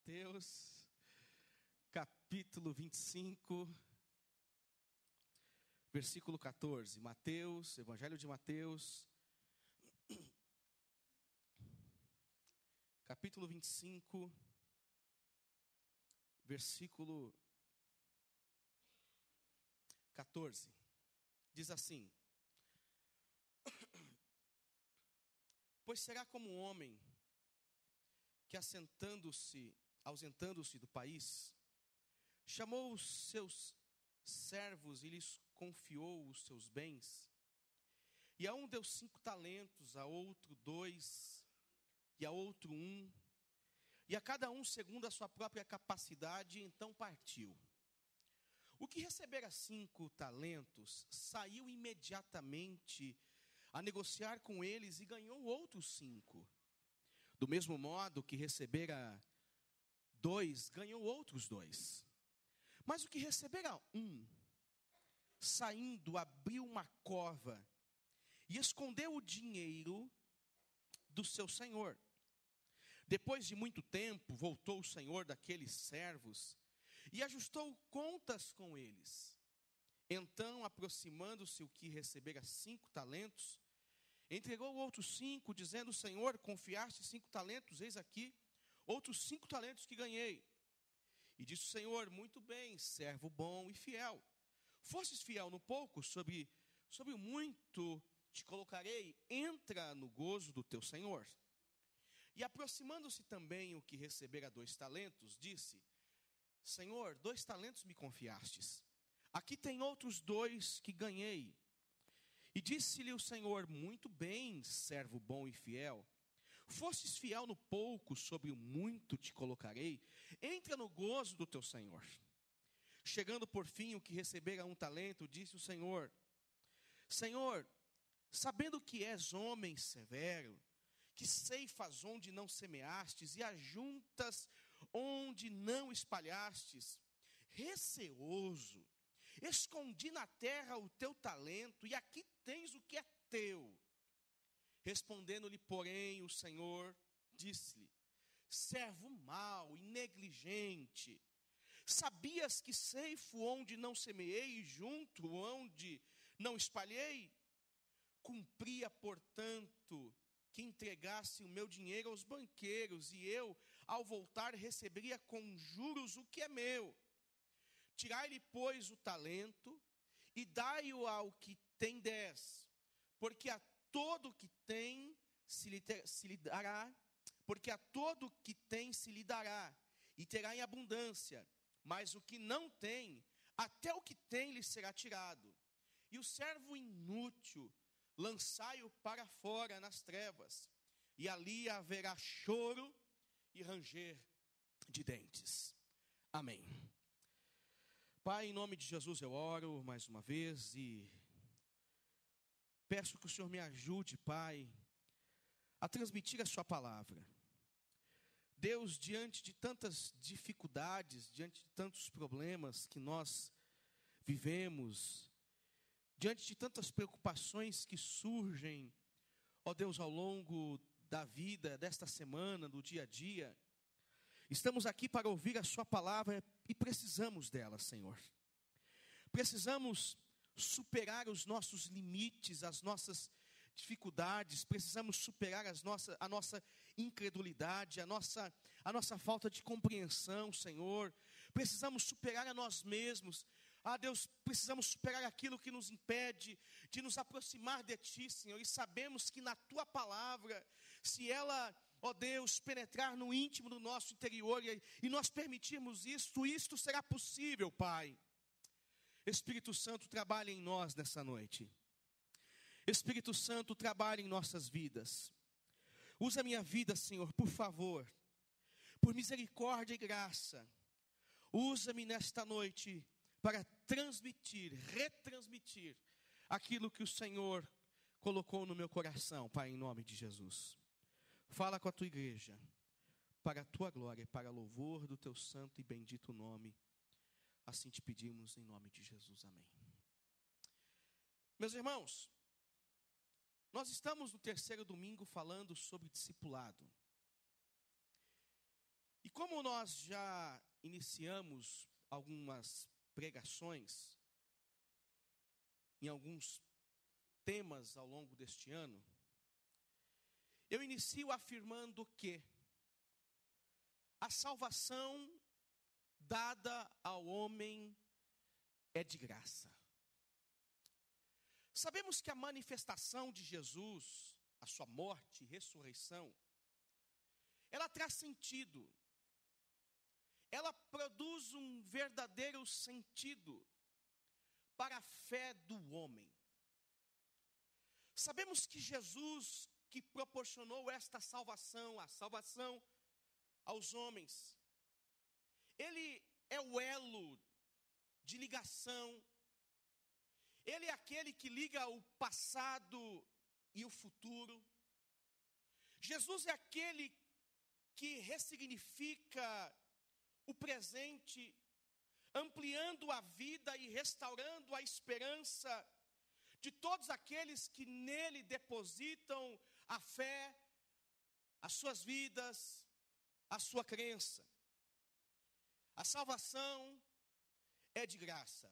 Mateus, capítulo 25, versículo 14. Mateus, Evangelho de Mateus, capítulo 25, versículo 14. Diz assim: Pois será como um homem que ausentando-se do país, chamou os seus servos e lhes confiou os seus bens. E a um deu 5 talentos, a outro 2, e a outro 1, e a cada um segundo a sua própria capacidade, então partiu. O que recebera 5 talentos, saiu imediatamente a negociar com eles e ganhou outros 5. Do mesmo modo que recebera 2, ganhou outros 2. Mas o que recebera 1, saindo, abriu uma cova e escondeu o dinheiro do seu senhor. Depois de muito tempo, voltou o senhor daqueles servos e ajustou contas com eles. Então, aproximando-se o que recebera 5 talentos, entregou outros 5, dizendo: Senhor, confiaste 5 talentos, eis aqui outros 5 talentos que ganhei. E disse o Senhor: muito bem, servo bom e fiel. Fostes fiel no pouco, sobre o muito te colocarei, entra no gozo do teu Senhor. E aproximando-se também o que recebera 2 talentos, disse: Senhor, 2 talentos me confiastes, aqui tem outros 2 que ganhei. E disse-lhe o Senhor: muito bem, servo bom e fiel. Fostes fiel no pouco, sobre o muito te colocarei, entra no gozo do teu Senhor. Chegando por fim o que recebera 1 talento, disse o Senhor: Senhor, sabendo que és homem severo, que ceifas onde não semeastes e ajuntas onde não espalhastes, receoso, escondi na terra o teu talento, e aqui tens o que é teu. Respondendo-lhe, porém, o Senhor disse-lhe: servo mau e negligente, sabias que ceifo onde não semeei e junto onde não espalhei? Cumpria, portanto, que entregasse o meu dinheiro aos banqueiros, e eu, ao voltar, receberia com juros o que é meu. Tirai-lhe, pois, o talento e dai-o ao que tem 10, porque a todo que tem se lhe dará, porque a todo que tem se lhe dará, e terá em abundância, mas o que não tem, até o que tem lhe será tirado. E o servo inútil, lançai-o para fora nas trevas, e ali haverá choro e ranger de dentes. Amém. Pai, em nome de Jesus eu oro mais uma vez e peço que o Senhor me ajude, Pai, a transmitir a sua palavra. Deus, diante de tantas dificuldades, diante de tantos problemas que nós vivemos, diante de tantas preocupações que surgem, ó Deus, ao longo da vida, desta semana, do dia a dia, estamos aqui para ouvir a sua palavra e precisamos dela, Senhor. Precisamos superar os nossos limites, as nossas dificuldades, precisamos superar a nossa incredulidade, a nossa falta de compreensão, Senhor. Precisamos superar a nós mesmos. Deus, precisamos superar aquilo que nos impede de nos aproximar de Ti, Senhor. E sabemos que na Tua palavra, se ela, ó Deus, penetrar no íntimo do nosso interior e nós permitirmos isto será possível, Pai. Espírito Santo, trabalha em nós nessa noite. Espírito Santo, trabalha em nossas vidas. Usa a minha vida, Senhor, por favor. Por misericórdia e graça. Usa-me nesta noite para retransmitir aquilo que o Senhor colocou no meu coração, Pai, em nome de Jesus. Fala com a tua igreja, para a tua glória, para louvor do teu santo e bendito nome. Assim te pedimos em nome de Jesus, amém. Meus irmãos, nós estamos no 3º domingo falando sobre discipulado. E como nós já iniciamos algumas pregações em alguns temas ao longo deste ano, eu inicio afirmando que a salvação dada ao homem é de graça. Sabemos que a manifestação de Jesus, a sua morte e ressurreição, ela traz sentido. Ela produz um verdadeiro sentido para a fé do homem. Sabemos que Jesus, que proporcionou esta salvação, a salvação aos homens, ele é o elo de ligação. Ele é aquele que liga o passado e o futuro. Jesus é aquele que ressignifica o presente, ampliando a vida e restaurando a esperança de todos aqueles que nele depositam a fé, as suas vidas, a sua crença. A salvação é de graça.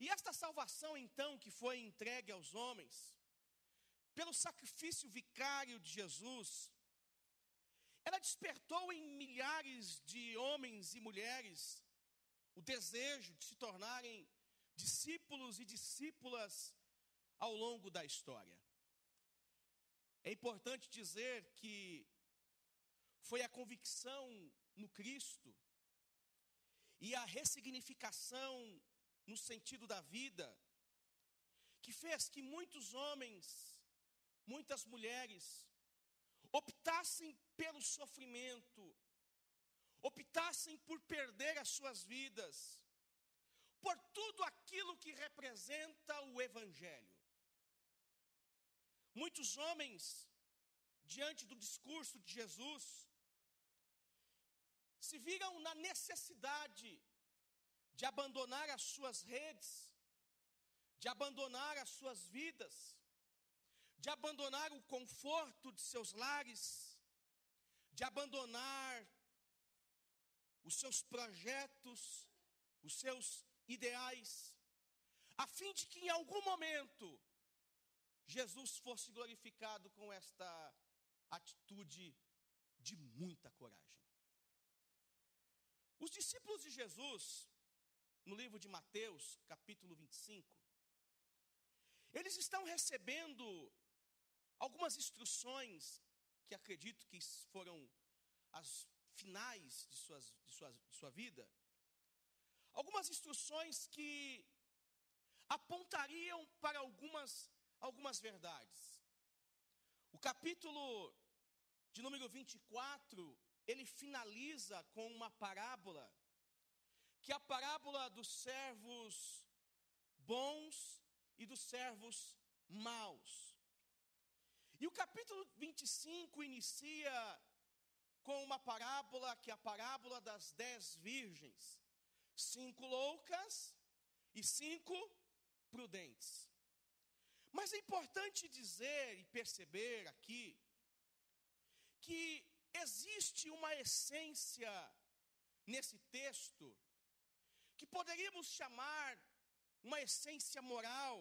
E esta salvação, então, que foi entregue aos homens, pelo sacrifício vicário de Jesus, ela despertou em milhares de homens e mulheres o desejo de se tornarem discípulos e discípulas ao longo da história. É importante dizer que foi a convicção no Cristo e a ressignificação no sentido da vida que fez que muitos homens, muitas mulheres, optassem pelo sofrimento, optassem por perder as suas vidas, por tudo aquilo que representa o Evangelho. Muitos homens, diante do discurso de Jesus, se viram na necessidade de abandonar as suas redes, de abandonar as suas vidas, de abandonar o conforto de seus lares, de abandonar os seus projetos, os seus ideais, a fim de que em algum momento Jesus fosse glorificado com esta atitude de muita coragem. Os discípulos de Jesus, no livro de Mateus, capítulo 25, eles estão recebendo algumas instruções, que acredito que foram as finais de sua vida, algumas instruções que apontariam para algumas verdades. O capítulo de número 24, ele finaliza com uma parábola, que é a parábola dos servos bons e dos servos maus. E o capítulo 25 inicia com uma parábola, que é a parábola das 10 virgens, 5 loucas e 5 prudentes. Mas é importante dizer e perceber aqui que existe uma essência nesse texto que poderíamos chamar uma essência moral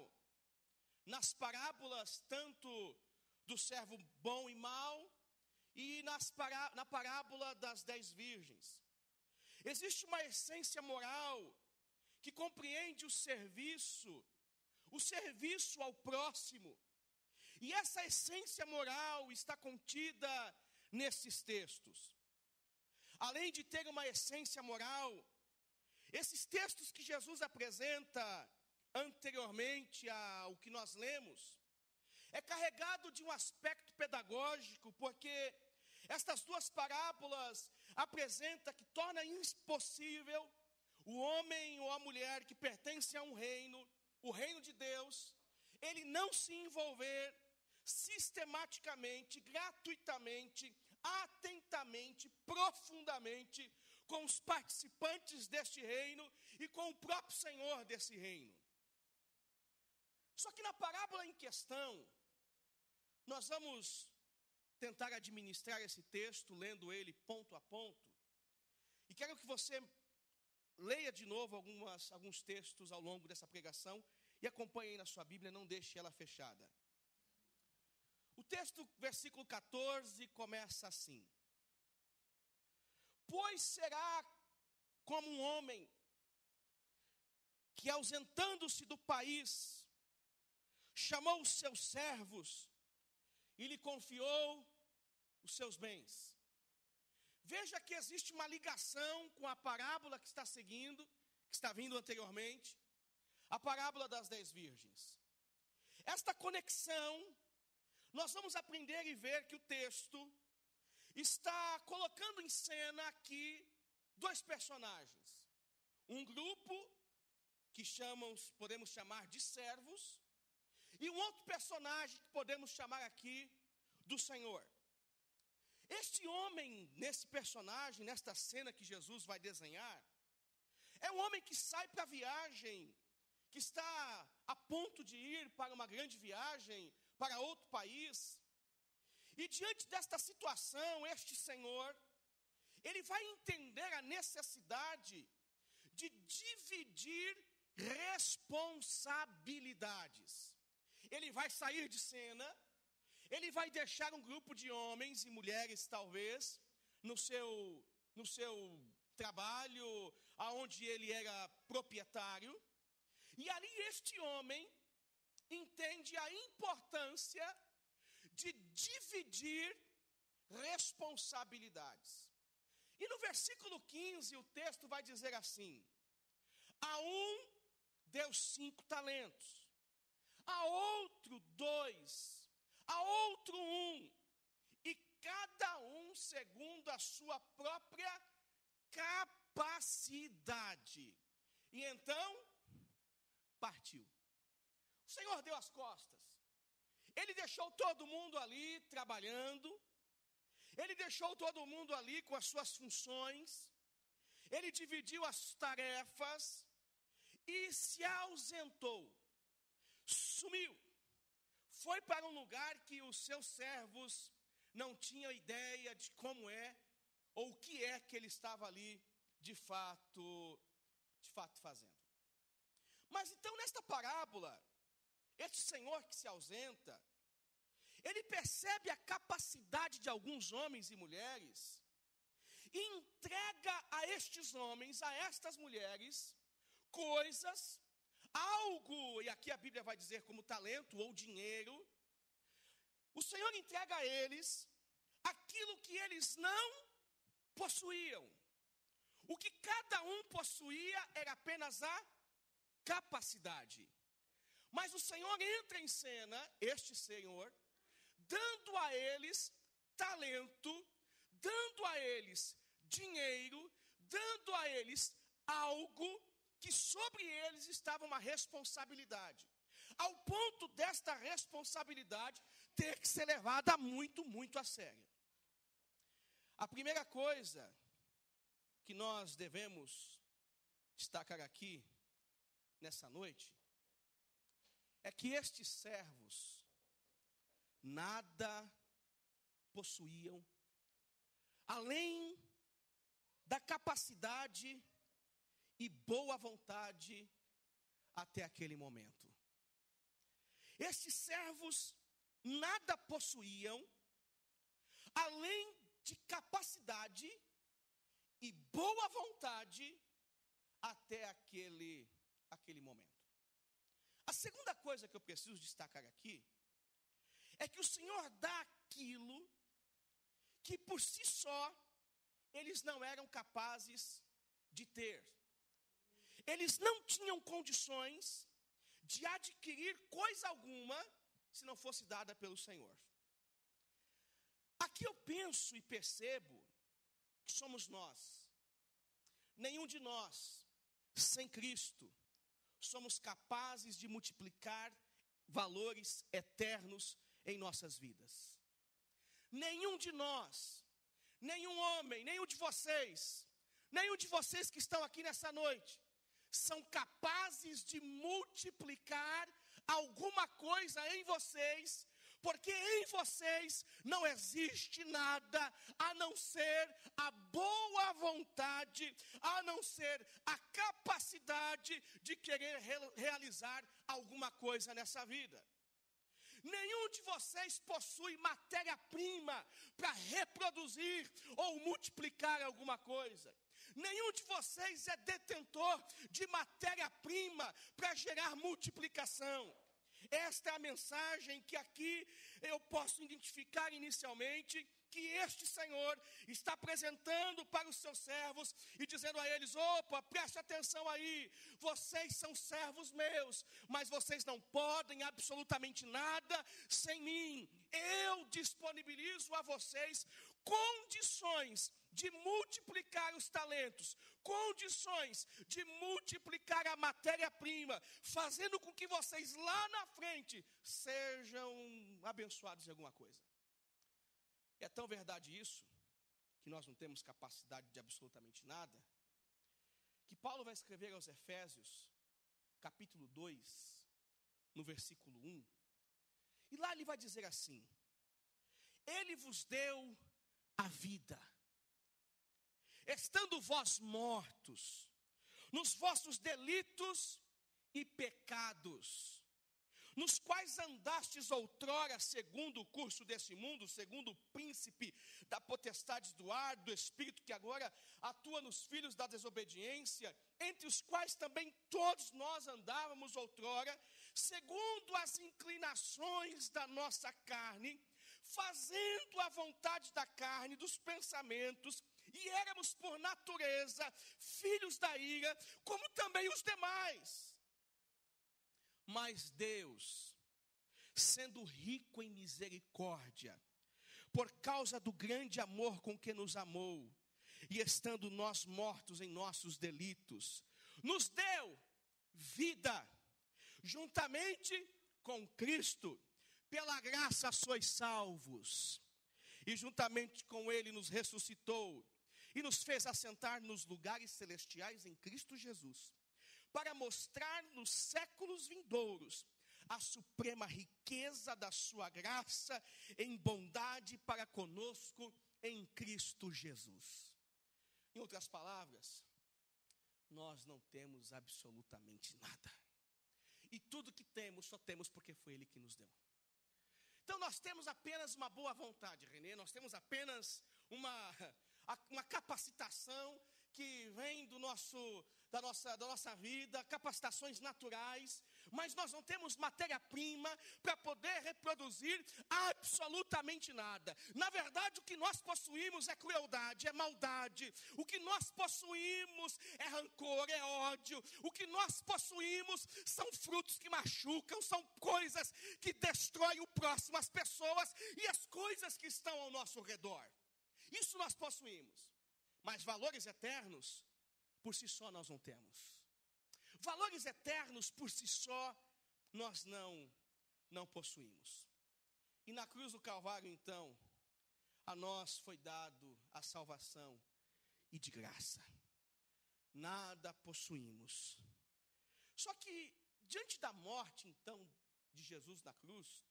nas parábolas tanto do servo bom e mau e na parábola das 10 virgens. Existe uma essência moral que compreende o serviço ao próximo. E essa essência moral está contida nesses textos. Além de ter uma essência moral, esses textos que Jesus apresenta anteriormente ao que nós lemos, é carregado de um aspecto pedagógico, porque estas duas parábolas apresentam que torna impossível o homem ou a mulher que pertence a um reino, o reino de Deus, ele não se envolver sistematicamente, gratuitamente, atentamente, profundamente com os participantes deste reino e com o próprio Senhor desse reino. Só que na parábola em questão, nós vamos tentar administrar esse texto, lendo ele ponto a ponto. E quero que você leia de novo alguns textos ao longo dessa pregação e acompanhe aí na sua Bíblia, não deixe ela fechada. O texto, versículo 14, começa assim: pois será como um homem que, ausentando-se do país, chamou os seus servos e lhe confiou os seus bens. Veja que existe uma ligação com a parábola que está seguindo, que está vindo anteriormente, a parábola das 10 virgens. Esta conexão, nós vamos aprender e ver que o texto está colocando em cena aqui dois personagens. Um grupo que podemos chamar de servos, e um outro personagem que podemos chamar aqui do Senhor. Este homem, nesse personagem, nesta cena que Jesus vai desenhar, é um homem que sai para a viagem, que está a ponto de ir para uma grande viagem, para outro país. E diante desta situação, este Senhor, ele vai entender a necessidade de dividir responsabilidades. Ele vai sair de cena, ele vai deixar um grupo de homens e mulheres, talvez, no seu trabalho, aonde ele era proprietário. E ali este homem entende a importância de dividir responsabilidades. E no versículo 15, o texto vai dizer assim: a um deu 5 talentos, a outro 2, a outro 1, e cada um segundo a sua própria capacidade. E então, partiu. O Senhor deu as costas. Ele deixou todo mundo ali trabalhando. Ele deixou todo mundo ali com as suas funções. Ele dividiu as tarefas e se ausentou. Sumiu. Foi para um lugar que os seus servos não tinham ideia de como é ou o que é que ele estava ali de fato fazendo. Mas então nesta parábola, este Senhor que se ausenta, ele percebe a capacidade de alguns homens e mulheres e entrega a estes homens, a estas mulheres, coisas, algo, e aqui a Bíblia vai dizer como talento ou dinheiro. O Senhor entrega a eles aquilo que eles não possuíam. O que cada um possuía era apenas a capacidade. Mas o Senhor entra em cena, este Senhor, dando a eles talento, dando a eles dinheiro, dando a eles algo que sobre eles estava uma responsabilidade. Ao ponto desta responsabilidade ter que ser levada muito, muito a sério. A primeira coisa que nós devemos destacar aqui, nessa noite, é que estes servos nada possuíam, além da capacidade e boa vontade até aquele momento. Estes servos nada possuíam, além de capacidade e boa vontade até aquele momento. A segunda coisa que eu preciso destacar aqui é que o Senhor dá aquilo que por si só eles não eram capazes de ter. Eles não tinham condições de adquirir coisa alguma se não fosse dada pelo Senhor. Aqui eu penso e percebo que somos nós. Nenhum de nós, sem Cristo, somos capazes de multiplicar valores eternos em nossas vidas. Nenhum de nós, nenhum homem, nenhum de vocês que estão aqui nessa noite, são capazes de multiplicar alguma coisa em vocês porque em vocês não existe nada a não ser a boa vontade, a não ser a capacidade de querer realizar alguma coisa nessa vida. Nenhum de vocês possui matéria-prima para reproduzir ou multiplicar alguma coisa. Nenhum de vocês é detentor de matéria-prima para gerar multiplicação. Esta é a mensagem que aqui eu posso identificar inicialmente, que este Senhor está apresentando para os seus servos e dizendo a eles: opa, preste atenção aí, vocês são servos meus, mas vocês não podem absolutamente nada sem mim. Eu disponibilizo a vocês condições de multiplicar os talentos, condições de multiplicar a matéria-prima, fazendo com que vocês lá na frente sejam abençoados em alguma coisa. É tão verdade isso, que nós não temos capacidade de absolutamente nada, que Paulo vai escrever aos Efésios, capítulo 2, no versículo 1, e lá ele vai dizer assim: Ele vos deu a vida, estando vós mortos nos vossos delitos e pecados, nos quais andastes outrora segundo o curso desse mundo, segundo o príncipe da potestade do ar, do espírito que agora atua nos filhos da desobediência, entre os quais também todos nós andávamos outrora, segundo as inclinações da nossa carne, fazendo a vontade da carne, dos pensamentos, e éramos por natureza filhos da ira, como também os demais. Mas Deus, sendo rico em misericórdia, por causa do grande amor com que nos amou, e estando nós mortos em nossos delitos, nos deu vida, juntamente com Cristo. Pela graça sois salvos, e juntamente com Ele nos ressuscitou, e nos fez assentar nos lugares celestiais em Cristo Jesus, para mostrar nos séculos vindouros a suprema riqueza da sua graça em bondade para conosco em Cristo Jesus. Em outras palavras, nós não temos absolutamente nada. E tudo que temos, só temos porque foi Ele que nos deu. Então nós temos apenas uma boa vontade, Renê, nós temos apenas uma capacitação que vem da nossa vida, capacitações naturais, mas nós não temos matéria-prima para poder reproduzir absolutamente nada. Na verdade, o que nós possuímos é crueldade, é maldade. O que nós possuímos é rancor, é ódio. O que nós possuímos são frutos que machucam, são coisas que destroem o próximo, as pessoas e as coisas que estão ao nosso redor. Isso nós possuímos. Mas valores eternos, por si só nós não temos. Valores eternos, por si só, nós não possuímos. E na cruz do Calvário, então, a nós foi dado a salvação e de graça. Nada possuímos. Só que, diante da morte, então, de Jesus na cruz,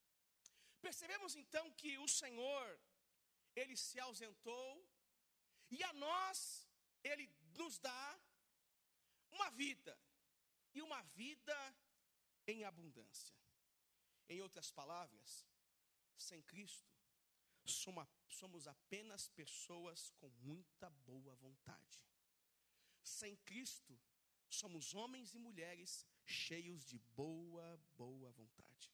percebemos, então, que o Senhor, Ele se ausentou, e a nós, Ele nos dá uma vida, e uma vida em abundância. Em outras palavras, sem Cristo, somos apenas pessoas com muita boa vontade. Sem Cristo, somos homens e mulheres cheios de boa vontade.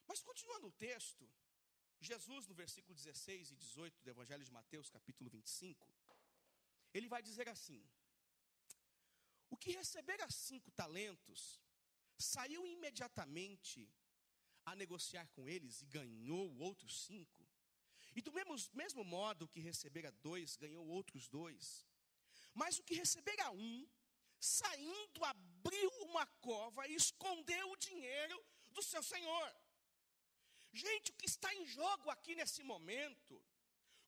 Mas continuando o texto, Jesus, no versículo 16 e 18 do Evangelho de Mateus, capítulo 25, ele vai dizer assim: o que recebera 5 talentos, saiu imediatamente a negociar com eles e ganhou outros 5. E do mesmo modo, o que recebera 2, ganhou outros 2. Mas o que recebera 1, saindo, abriu uma cova e escondeu o dinheiro do seu senhor. Gente, o que está em jogo aqui nesse momento,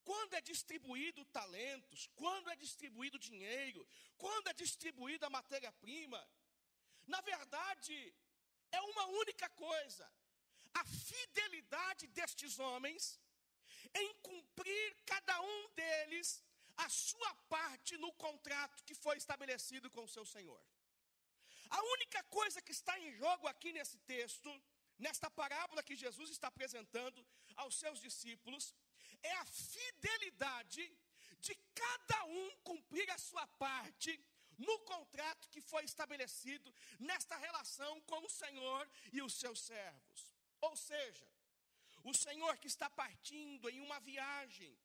quando é distribuído talentos, quando é distribuído dinheiro, quando é distribuída a matéria-prima, na verdade, é uma única coisa: a fidelidade destes homens em cumprir cada um deles a sua parte no contrato que foi estabelecido com o seu Senhor. A única coisa que está em jogo aqui nesse texto, nesta parábola que Jesus está apresentando aos seus discípulos, é a fidelidade de cada um cumprir a sua parte no contrato que foi estabelecido nesta relação com o Senhor e os seus servos. Ou seja, o Senhor que está partindo em uma viagem,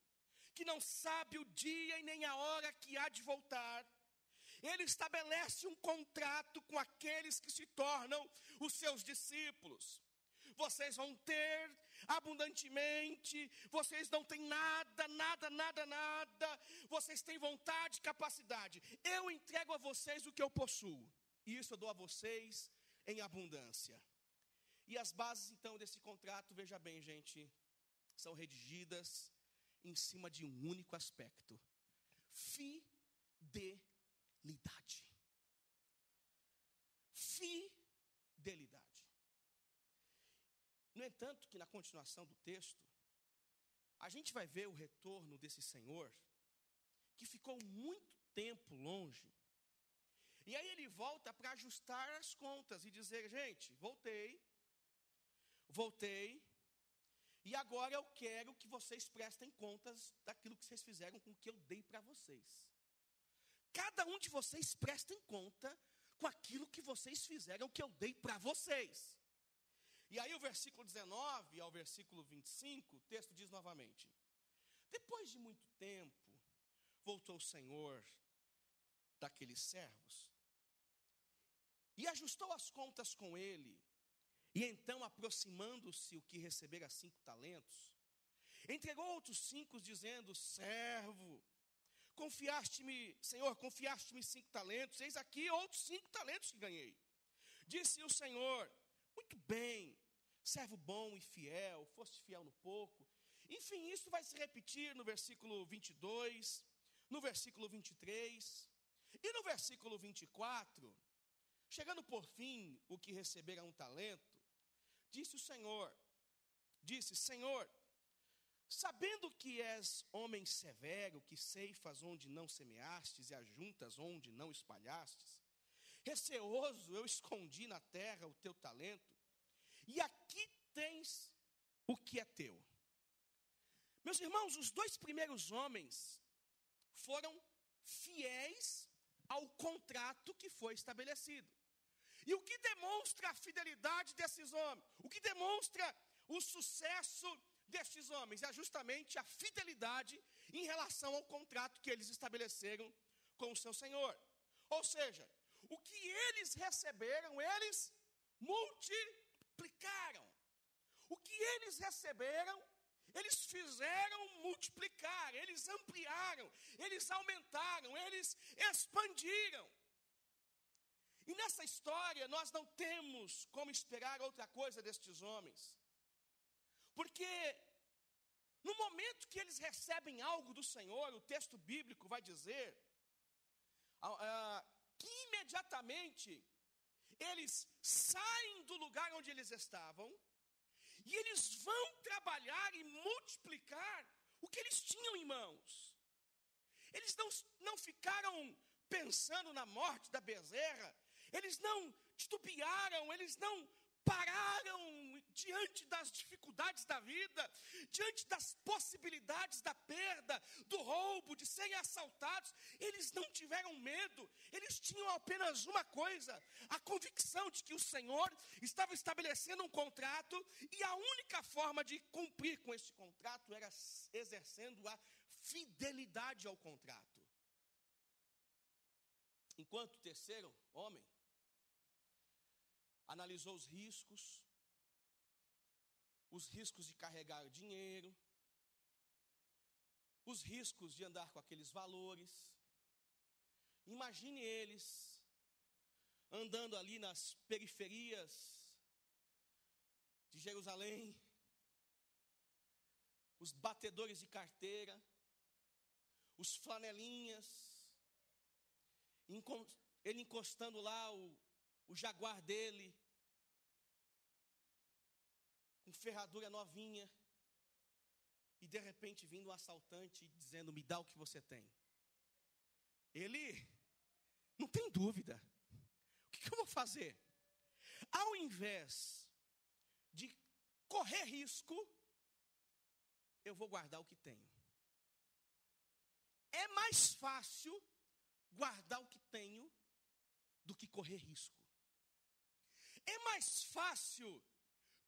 que não sabe o dia e nem a hora que há de voltar, ele estabelece um contrato com aqueles que se tornam os seus discípulos. Vocês vão ter abundantemente, vocês não têm nada, vocês têm vontade e capacidade. Eu entrego a vocês o que eu possuo, e isso eu dou a vocês em abundância. E as bases então desse contrato, veja bem, gente, são redigidas em cima de um único aspecto: fidelidade. Fidelidade. No entanto, que na continuação do texto, a gente vai ver o retorno desse Senhor, que ficou muito tempo longe. E aí ele volta para ajustar as contas e dizer: gente, voltei, e agora eu quero que vocês prestem contas daquilo que vocês fizeram com o que eu dei para vocês. Cada um de vocês prestem conta com aquilo que vocês fizeram, que eu dei para vocês. E aí o versículo 19 ao versículo 25, o texto diz novamente: depois de muito tempo, voltou o Senhor daqueles servos e ajustou as contas com ele. E então, aproximando-se o que recebera 5 talentos, entregou outros 5, dizendo: servo, Senhor, confiaste-me 5 talentos, eis aqui outros 5 talentos que ganhei. Disse o Senhor: muito bem, servo bom e fiel, foste fiel no pouco. Enfim, isso vai se repetir no versículo 22, no versículo 23 e no versículo 24. Chegando por fim o que recebera 1 talento, disse: Senhor, sabendo que és homem severo, que ceifas onde não semeastes e ajuntas onde não espalhastes, receoso eu escondi na terra o teu talento, e aqui tens o que é teu. Meus irmãos, os 2 primeiros homens foram fiéis ao contrato que foi estabelecido. E o que demonstra a fidelidade desses homens? O que demonstra o sucesso destes homens? É justamente a fidelidade em relação ao contrato que eles estabeleceram com o seu Senhor. Ou seja, o que eles receberam, eles multiplicaram. O que eles receberam, eles fizeram multiplicar, eles ampliaram, eles aumentaram, eles expandiram. E nessa história nós não temos como esperar outra coisa destes homens. Porque no momento que eles recebem algo do Senhor, o texto bíblico vai dizer que imediatamente eles saem do lugar onde eles estavam e eles vão trabalhar e multiplicar o que eles tinham em mãos. Eles não ficaram pensando na morte da bezerra, eles não titubearam, eles não pararam diante das dificuldades da vida, diante das possibilidades da perda, do roubo, de serem assaltados. Eles não tiveram medo, eles tinham apenas uma coisa: a convicção de que o Senhor estava estabelecendo um contrato, e a única forma de cumprir com esse contrato era exercendo a fidelidade ao contrato. Enquanto o terceiro homem analisou os riscos de carregar dinheiro, os riscos de andar com aqueles valores. Imagine eles andando ali nas periferias de Jerusalém, os batedores de carteira, os flanelinhas, ele encostando lá o jaguar dele, com ferradura novinha, e de repente vindo um assaltante dizendo, me dá o que você tem. Ele não tem dúvida. O que eu vou fazer? Ao invés de correr risco, eu vou guardar o que tenho. É mais fácil guardar o que tenho do que correr risco. É mais fácil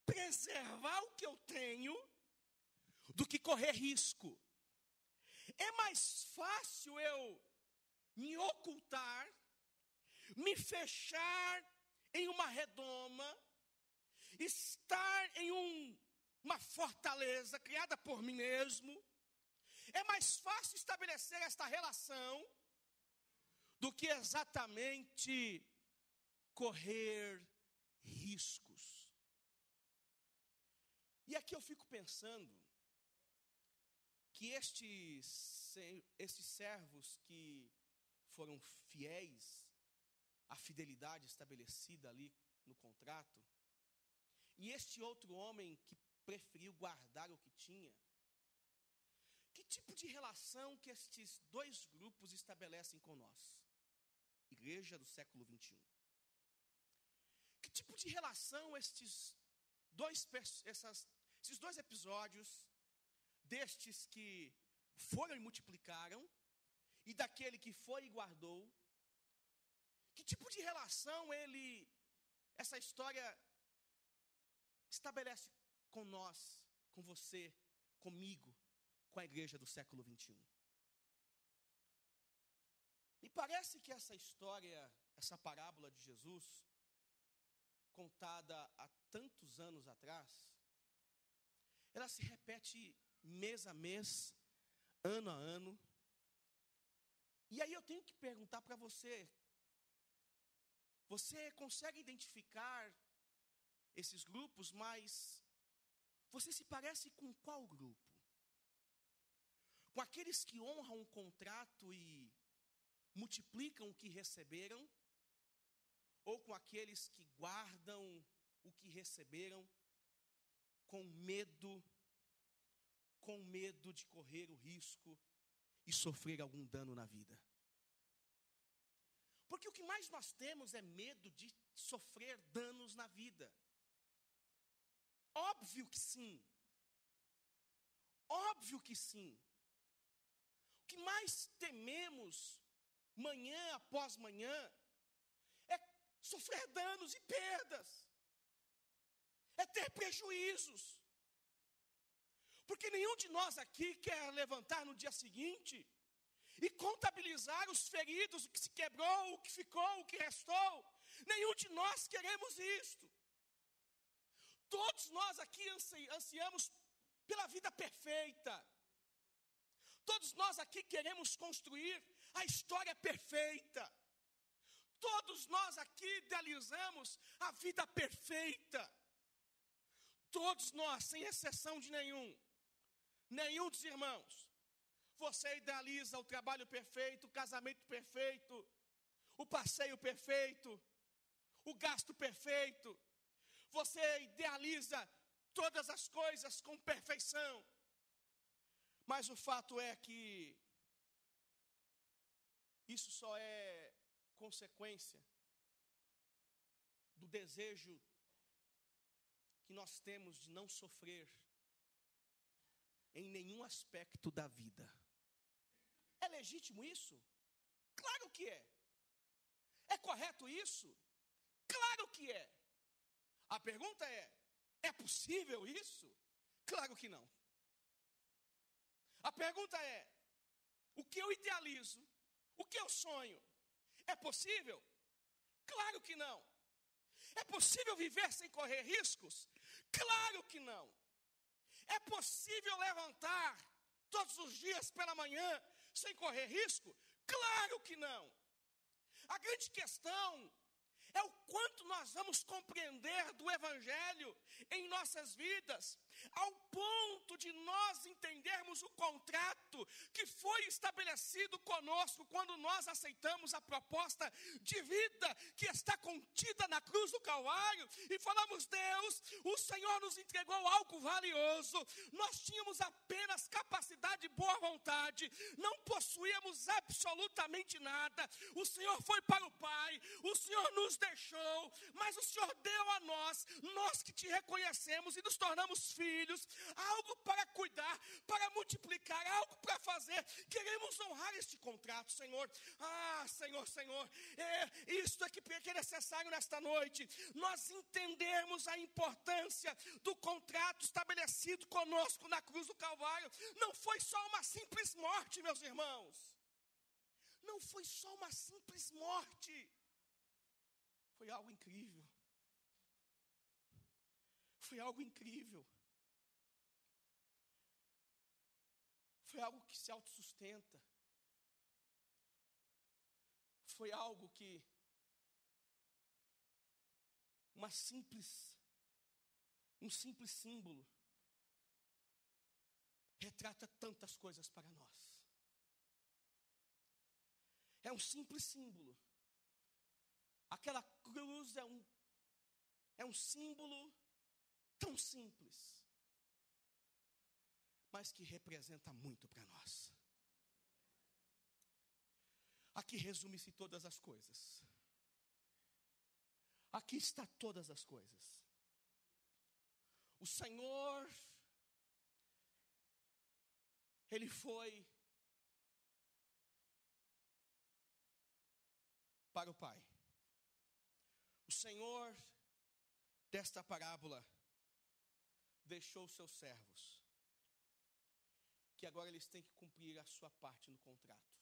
preservar o que eu tenho do que correr risco. É mais fácil eu me ocultar, me fechar em uma redoma, estar em uma fortaleza criada por mim mesmo. É mais fácil estabelecer esta relação do que exatamente correr riscos. E aqui eu fico pensando que estes servos que foram fiéis à fidelidade estabelecida ali no contrato, e este outro homem que preferiu guardar o que tinha, que tipo de relação que estes dois grupos estabelecem com nós? Igreja do século 21. Que tipo de relação esses dois episódios, destes que foram e multiplicaram, e daquele que foi e guardou, que tipo de relação essa história estabelece com nós, com você, comigo, com a igreja do século 21? Me parece que essa história, essa parábola de Jesus, contada há tantos anos atrás, ela se repete mês a mês, ano a ano. E aí eu tenho que perguntar para você, você consegue identificar esses grupos, mas você se parece com qual grupo? Com aqueles que honram o contrato e multiplicam o que receberam? Ou com aqueles que guardam o que receberam com medo de correr o risco e sofrer algum dano na vida? Porque o que mais nós temos é medo de sofrer danos na vida. Óbvio que sim. Óbvio que sim. O que mais tememos, manhã após manhã, é sofrer danos e perdas. É ter prejuízos. Porque nenhum de nós aqui quer levantar no dia seguinte e contabilizar os feridos, o que se quebrou, o que ficou, o que restou. Nenhum de nós queremos isto. Todos nós aqui ansiamos pela vida perfeita. Todos nós aqui queremos construir a história perfeita. Todos nós aqui idealizamos a vida perfeita. Todos nós, sem exceção de nenhum dos irmãos. Você idealiza o trabalho perfeito, o casamento perfeito, o passeio perfeito, o gasto perfeito. Você idealiza todas as coisas com perfeição. Mas o fato é que isso só é consequência do desejo que nós temos de não sofrer em nenhum aspecto da vida. É legítimo isso? Claro que é. É correto isso? Claro que é. A pergunta é possível isso? Claro que não. A pergunta é, o que eu idealizo, o que eu sonho, é possível? Claro que não. É possível viver sem correr riscos? Claro que não. É possível levantar todos os dias pela manhã sem correr risco? Claro que não. A grande questão é o quanto nós vamos compreender do Evangelho em nossas vidas ao ponto de nós entendermos o contrato que foi estabelecido conosco quando nós aceitamos a proposta de vida que está contida na cruz do Calvário e falamos: Deus, o Senhor nos entregou algo valioso, nós tínhamos apenas capacidade e boa vontade, não possuíamos absolutamente nada, o Senhor foi para o Pai, o Senhor nos deixou, mas o Senhor deu a nós que te reconhecemos e nos tornamos filhos, algo para cuidar, para multiplicar, algo para fazer. Queremos honrar este contrato, Senhor. Senhor, isto é que é necessário nesta noite, nós entendermos a importância do contrato estabelecido conosco na cruz do Calvário. Não foi só uma simples morte, meus irmãos. Não foi só uma simples morte. Foi algo incrível. Foi algo incrível. Foi algo que se autossustenta. Foi algo que um simples símbolo retrata tantas coisas para nós. É um simples símbolo. Aquela cruz é um símbolo tão simples, mas que representa muito para nós. Aqui resume-se todas as coisas. Aqui está todas as coisas. O Senhor, Ele foi para o Pai. O Senhor desta parábola deixou seus servos, que agora eles têm que cumprir a sua parte no contrato.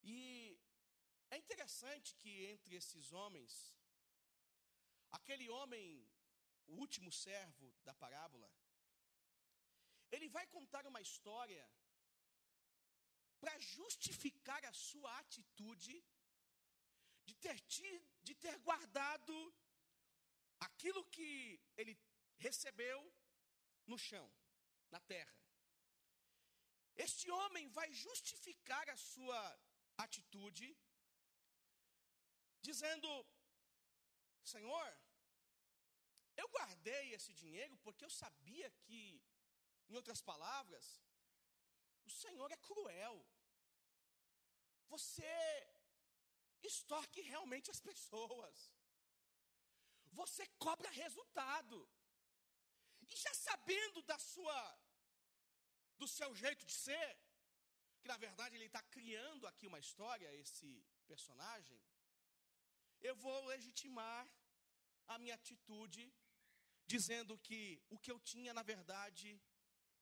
E é interessante que entre esses homens, aquele homem, o último servo da parábola, ele vai contar uma história para justificar a sua atitude de ter guardado aquilo que ele recebeu no chão, na terra. Este homem vai justificar a sua atitude, dizendo: Senhor, eu guardei esse dinheiro porque eu sabia que, em outras palavras, o Senhor é cruel. Você extorque realmente as pessoas. Você cobra resultado. E já sabendo do seu jeito de ser, que na verdade ele está criando aqui uma história, esse personagem, eu vou legitimar a minha atitude, dizendo que o que eu tinha na verdade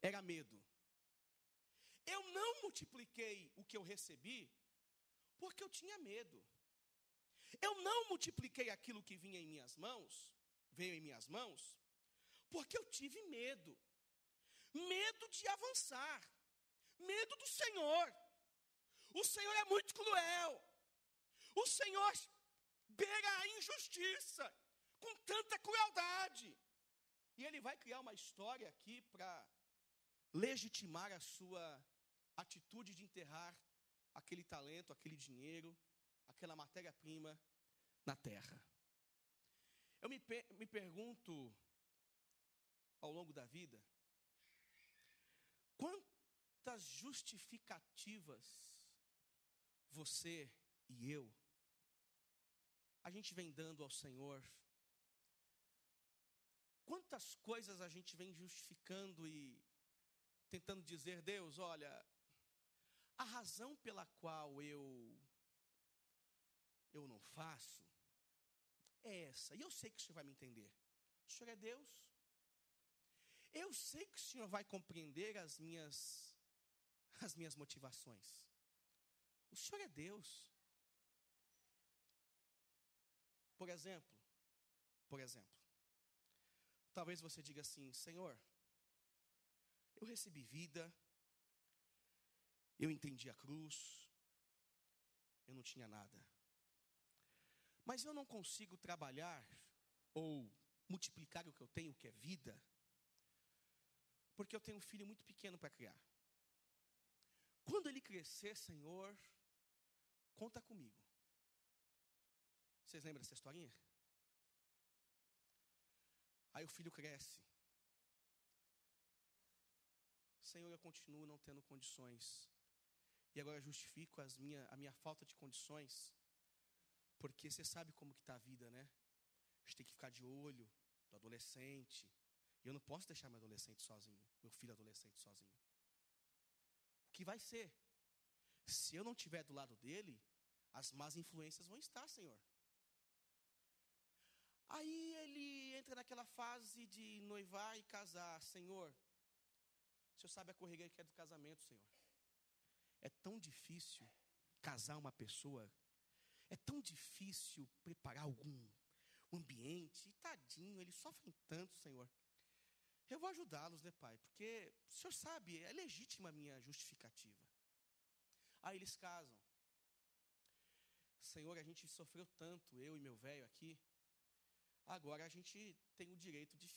era medo. Eu não multipliquei o que eu recebi porque eu tinha medo. Eu não multipliquei aquilo que veio em minhas mãos, porque eu tive medo. Medo de avançar. Medo do Senhor. O Senhor é muito cruel. O Senhor beira a injustiça com tanta crueldade. E Ele vai criar uma história aqui para legitimar a sua atitude de enterrar aquele talento, aquele dinheiro, aquela matéria-prima na terra. Eu me pergunto, ao longo da vida, quantas justificativas você e eu, a gente vem dando ao Senhor, quantas coisas a gente vem justificando e tentando dizer: Deus, olha, a razão pela qual eu não faço é essa. E eu sei que o Senhor vai me entender. O Senhor é Deus. Eu sei que o Senhor vai compreender as minhas motivações. O Senhor é Deus. Por exemplo, talvez você diga assim: Senhor, eu recebi vida, eu entendi a cruz, eu não tinha nada. Mas eu não consigo trabalhar ou multiplicar o que eu tenho, que é vida, porque eu tenho um filho muito pequeno para criar. Quando ele crescer, Senhor, conta comigo. Vocês lembram dessa historinha? Aí o filho cresce. Senhor, eu continuo não tendo condições. E agora justifico a minha falta de condições, porque você sabe como que está a vida, né? A gente tem que ficar de olho do adolescente. E eu não posso deixar meu adolescente sozinho, meu filho adolescente sozinho. O que vai ser? Se eu não estiver do lado dele, as más influências vão estar, Senhor. Aí ele entra naquela fase de noivar e casar. Senhor, o Senhor sabe a correria que é do casamento, Senhor. É tão difícil casar uma pessoa. É tão difícil preparar algum ambiente. E tadinho, eles sofrem tanto, Senhor. Eu vou ajudá-los, né, Pai? Porque o Senhor sabe, é legítima a minha justificativa. Aí eles casam. Senhor, a gente sofreu tanto, eu e meu velho aqui. Agora a gente tem o direito de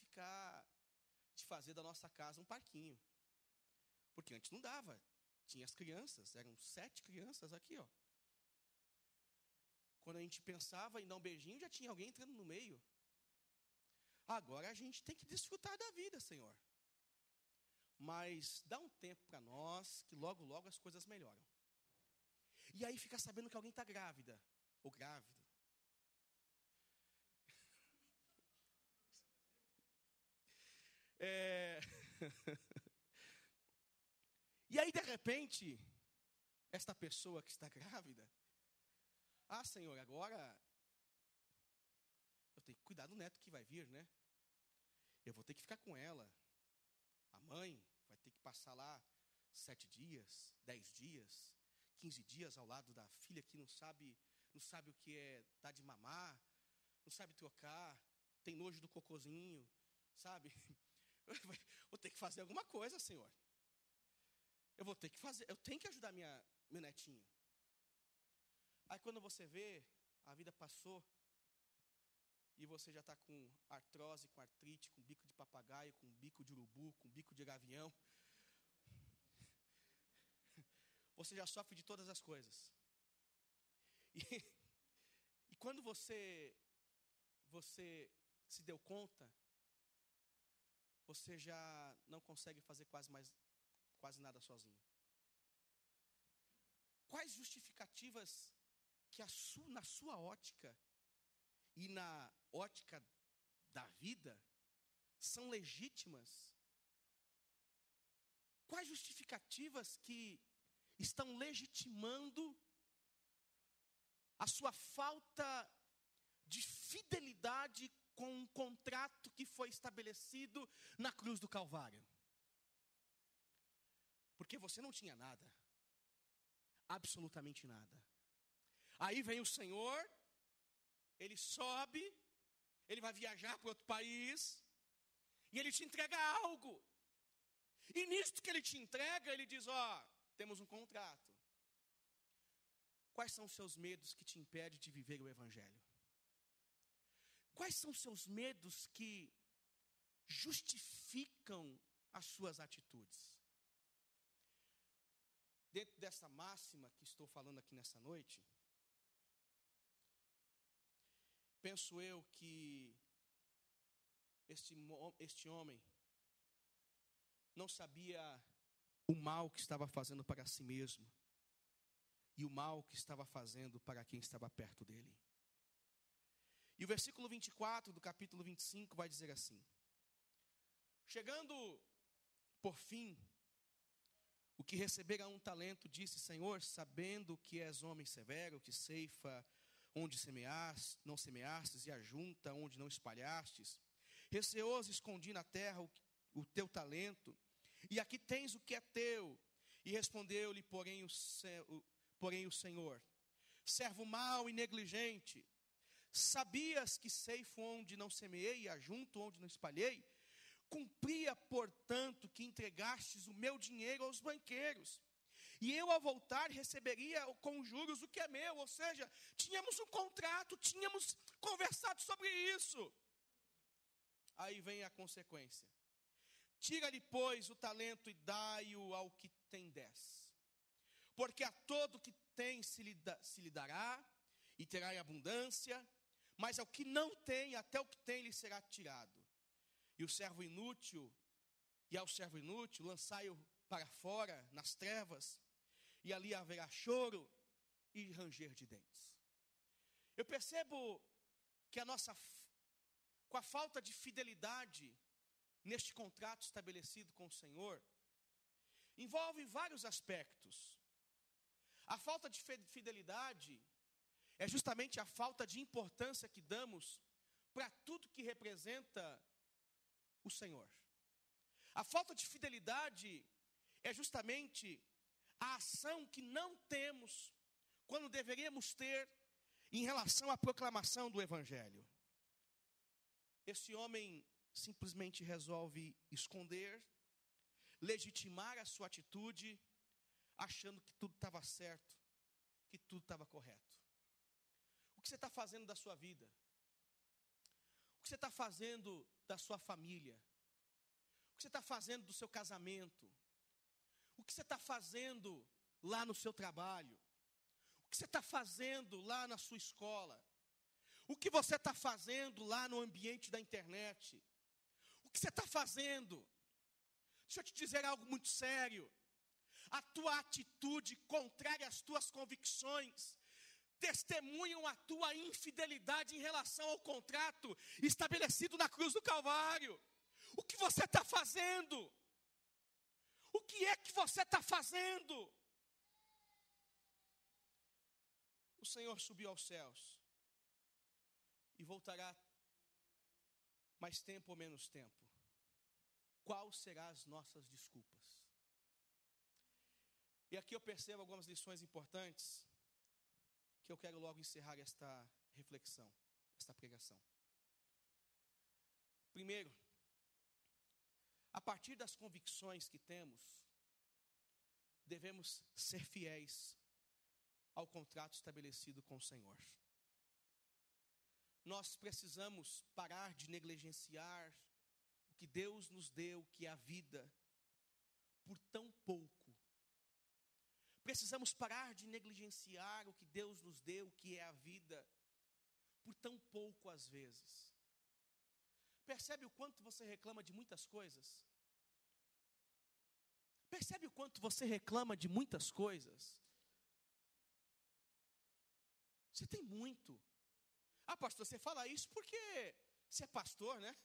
fazer da nossa casa um parquinho. Porque antes não dava. Tinha as crianças, eram 7 crianças aqui, ó. Quando a gente pensava em dar um beijinho, já tinha alguém entrando no meio. Agora a gente tem que desfrutar da vida, Senhor. Mas dá um tempo para nós, que logo, logo as coisas melhoram. E aí fica sabendo que alguém está grávida, ou grávida. E aí, de repente, esta pessoa que está grávida, Senhor, agora eu tenho que cuidar do neto que vai vir, né? Eu vou ter que ficar com ela. A mãe vai ter que passar lá 7 dias, 10 dias, 15 dias ao lado da filha que não sabe o que é dar de mamar, não sabe trocar, tem nojo do cocôzinho, sabe? Vou ter que fazer alguma coisa, Senhor. Eu tenho que ajudar meu netinho. Aí quando você vê, a vida passou, e você já está com artrose, com artrite, com bico de papagaio, com bico de urubu, com bico de gavião. Você já sofre de todas as coisas. E quando você se deu conta, você já não consegue fazer quase nada sozinho. Quais justificativas que na sua ótica e na ótica da vida são legítimas? Quais justificativas que estão legitimando a sua falta de fidelidade com um contrato que foi estabelecido na cruz do Calvário? Porque você não tinha nada, absolutamente nada. Aí vem o Senhor, Ele sobe, Ele vai viajar para outro país, e Ele te entrega algo. E nisto que Ele te entrega, Ele diz, temos um contrato. Quais são os seus medos que te impedem de viver o Evangelho? Quais são os seus medos que justificam as suas atitudes? Dentro dessa máxima que estou falando aqui nessa noite, penso eu que este homem não sabia o mal que estava fazendo para si mesmo e o mal que estava fazendo para quem estava perto dele. E o versículo 24 do capítulo 25 vai dizer assim: chegando por fim, o que recebera 1 talento disse, Senhor, sabendo que és homem severo, que ceifa onde não semeastes e ajunta onde não espalhastes, receoso escondi na terra o teu talento, e aqui tens o que é teu. E respondeu-lhe, porém o Senhor, servo mau e negligente, sabias que ceifo onde não semeei e ajunto onde não espalhei? Cumpria, portanto, que entregastes o meu dinheiro aos banqueiros, e eu, ao voltar, receberia com juros o que é meu. Ou seja, tínhamos um contrato, tínhamos conversado sobre isso. Aí vem a consequência. Tira-lhe, pois, o talento e dai-o ao que tem 10. Porque a todo que tem se lhe dará, e terá em abundância, mas ao que não tem, até o que tem lhe será tirado. E ao servo inútil, lançai-o para fora, nas trevas, e ali haverá choro e ranger de dentes. Eu percebo que com a falta de fidelidade neste contrato estabelecido com o Senhor, envolve vários aspectos. A falta de fidelidade é justamente a falta de importância que damos para tudo que representa o Senhor. A falta de fidelidade é justamente a ação que não temos quando deveríamos ter em relação à proclamação do Evangelho. Esse homem simplesmente resolve esconder, legitimar a sua atitude, achando que tudo estava certo, que tudo estava correto. O que você está fazendo da sua vida? O que você está fazendo da sua família? O que você está fazendo do seu casamento? O que você está fazendo lá no seu trabalho? O que você está fazendo lá na sua escola? O que você está fazendo lá no ambiente da internet? O que você está fazendo? Deixa eu te dizer algo muito sério. A tua atitude contrária às tuas convicções testemunham a tua infidelidade em relação ao contrato estabelecido na cruz do Calvário. O que você está fazendo? O que é que você está fazendo? O Senhor subiu aos céus e voltará mais tempo ou menos tempo. Qual serão as nossas desculpas? E aqui eu percebo algumas lições importantes que eu quero logo encerrar esta reflexão, esta pregação. Primeiro, a partir das convicções que temos, devemos ser fiéis ao contrato estabelecido com o Senhor. Nós precisamos parar de negligenciar o que Deus nos deu, que é a vida, por tão pouco. Precisamos parar de negligenciar o que Deus nos deu, que é a vida, por tão pouco às vezes. Percebe o quanto você reclama de muitas coisas? Percebe o quanto você reclama de muitas coisas? Você tem muito. Ah, pastor, você fala isso porque você é pastor, né?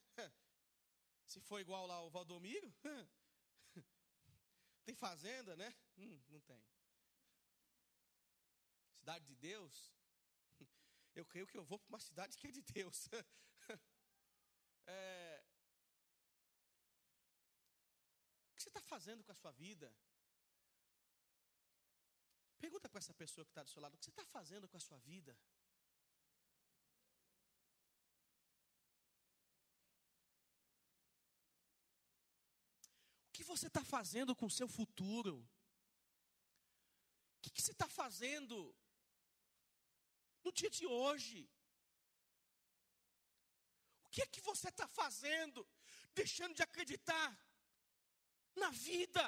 Se for igual lá o Valdomiro, tem fazenda, né? Não tem. Cidade de Deus, eu creio que eu vou para uma cidade que é de Deus. O que você está fazendo com a sua vida? Pergunta para essa pessoa que está do seu lado, o que você está fazendo com a sua vida? O que você está fazendo com o seu futuro? O que você está fazendo no dia de hoje? O que é que você está fazendo, deixando de acreditar na vida?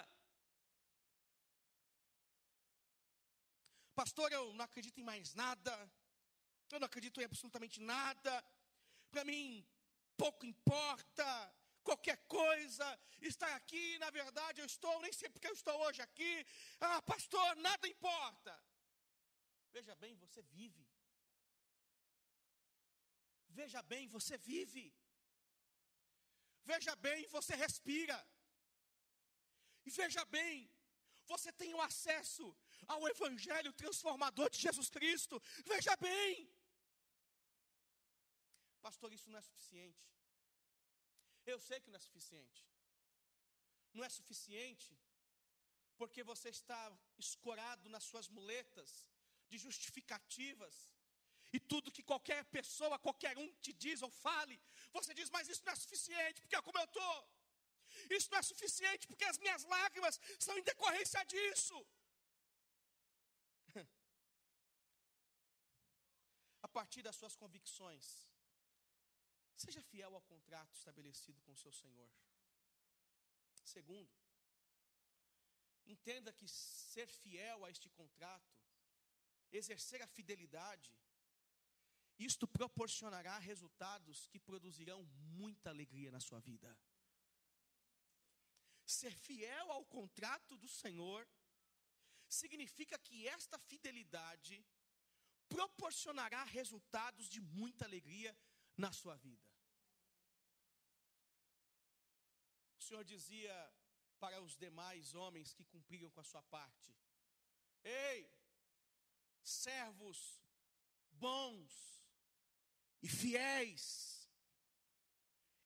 Pastor, eu não acredito em mais nada, eu não acredito em absolutamente nada, para mim pouco importa, qualquer coisa, estar aqui, na verdade eu estou, nem sei porque eu estou hoje aqui, pastor, nada importa. Veja bem, você vive. Veja bem, você vive. Veja bem, você respira. E veja bem, você tem o acesso ao Evangelho transformador de Jesus Cristo. Veja bem. Pastor, isso não é suficiente. Eu sei que não é suficiente. Não é suficiente porque você está escorado nas suas muletas de justificativas. E tudo que qualquer pessoa, qualquer um te diz ou fale, você diz, mas isso não é suficiente, porque é como eu estou. Isso não é suficiente, porque as minhas lágrimas são em decorrência disso. A partir das suas convicções, seja fiel ao contrato estabelecido com o seu Senhor. Segundo, entenda que ser fiel a este contrato, exercer a fidelidade, isto proporcionará resultados que produzirão muita alegria na sua vida. Ser fiel ao contrato do Senhor significa que esta fidelidade proporcionará resultados de muita alegria na sua vida. O Senhor dizia para os demais homens que cumpriram com a sua parte: ei, servos bons e fiéis,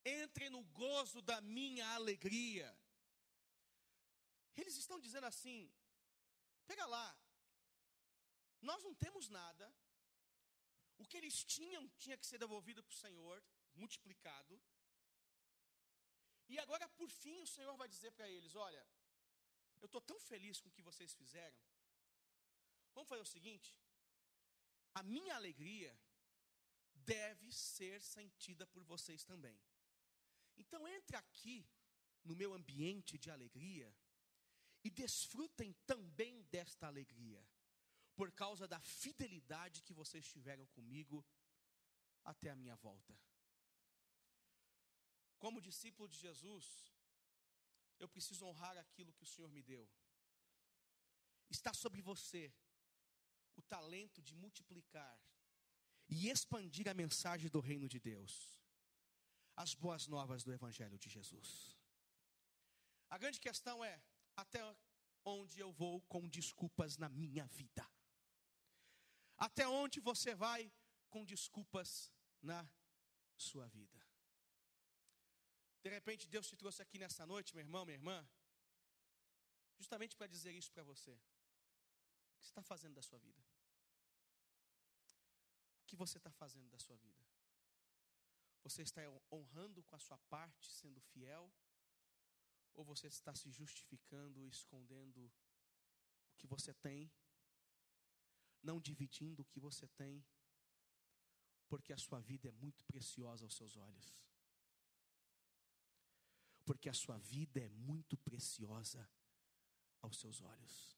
entrem no gozo da minha alegria. Eles estão dizendo assim: pega lá, nós não temos nada, o que eles tinham tinha que ser devolvido para o Senhor, multiplicado. E agora, por fim, o Senhor vai dizer para eles: olha, eu estou tão feliz com o que vocês fizeram, vamos fazer o seguinte, a minha alegria deve ser sentida por vocês também. Então entre aqui no meu ambiente de alegria e desfrutem também desta alegria, por causa da fidelidade que vocês tiveram comigo até a minha volta. Como discípulo de Jesus, eu preciso honrar aquilo que o Senhor me deu. Está sobre você o talento de multiplicar e expandir a mensagem do reino de Deus, as boas novas do Evangelho de Jesus. A grande questão é: até onde eu vou com desculpas na minha vida? Até onde você vai com desculpas na sua vida? De repente Deus te trouxe aqui nessa noite, meu irmão, minha irmã, justamente para dizer isso para você. O que você está fazendo da sua vida? O que você está fazendo da sua vida? Você está honrando com a sua parte, sendo fiel? Ou você está se justificando, escondendo o que você tem, não dividindo o que você tem, porque a sua vida é muito preciosa aos seus olhos? Porque a sua vida é muito preciosa aos seus olhos.